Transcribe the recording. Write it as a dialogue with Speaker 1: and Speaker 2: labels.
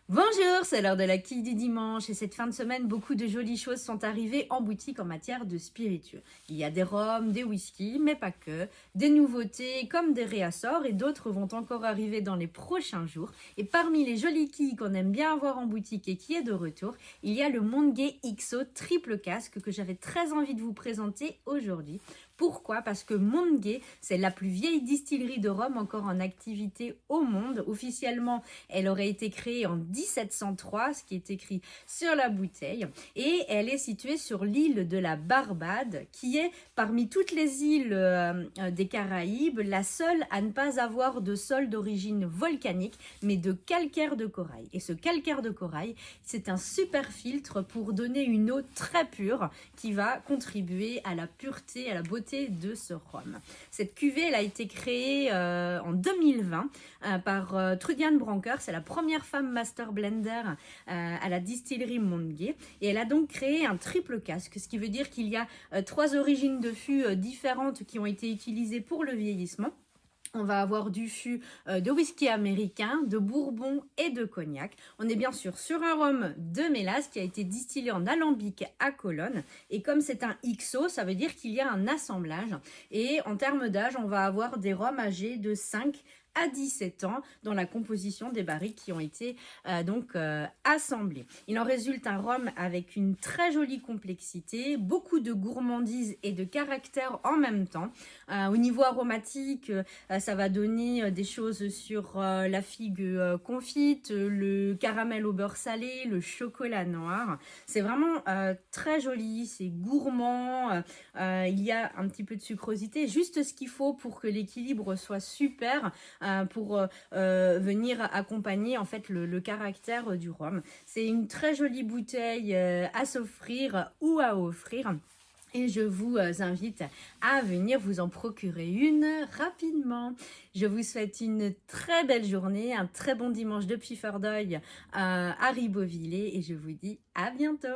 Speaker 1: Bonjour, c'est l'heure de la quille du dimanche et cette fin de semaine, beaucoup de jolies choses sont arrivées en boutique en matière de spiritueux. Il y a des rhums, des whiskies, mais pas que, des nouveautés comme des réassorts et d'autres vont encore arriver dans les prochains jours. Et parmi les jolies quilles qu'on aime bien avoir en boutique et qui est de retour, il y a le Montgay XO triple casque que j'avais très envie de vous présenter aujourd'hui. Pourquoi? Parce que Montgay, c'est la plus vieille distillerie de rhum encore en activité au monde. Officiellement, elle aurait été créée en 1703, ce qui est écrit sur la bouteille. Et elle est située sur l'île de la Barbade, qui est parmi toutes les îles des Caraïbes, la seule à ne pas avoir de sol d'origine volcanique, mais de calcaire de corail. Et ce calcaire de corail, c'est un super filtre pour donner une eau très pure qui va contribuer à la pureté, à la beauté de ce rhum. Cette cuvée, elle a été créée en 2020 par Trudiane Brancker. C'est la première femme master blender à la distillerie Montgay. Et elle a donc créé un triple casque, ce qui veut dire qu'il y a 3 origines de fûts différentes qui ont été utilisées pour le vieillissement. On va avoir du fût de whisky américain, de bourbon et de cognac. On est bien sûr sur un rhum de mélasse qui a été distillé en alambic à Cologne. Et comme c'est un XO, ça veut dire qu'il y a un assemblage. Et en termes d'âge, on va avoir des rhums âgés de 5 à 17 ans dans la composition des barriques qui ont été assemblées. Il en résulte un rhum avec une très jolie complexité, beaucoup de gourmandise et de caractère en même temps. Au niveau aromatique, ça va donner des choses sur la figue confite, le caramel au beurre salé, le chocolat noir. C'est vraiment très joli, c'est gourmand, il y a un petit peu de sucrosité, juste ce qu'il faut pour que l'équilibre soit super, pour venir accompagner en fait le caractère du rhum. C'est une très jolie bouteille à s'offrir ou à offrir. Et je vous invite à venir vous en procurer une rapidement. Je vous souhaite une très belle journée, un très bon dimanche depuis Fordeuil à Ribeauvillé et je vous dis à bientôt.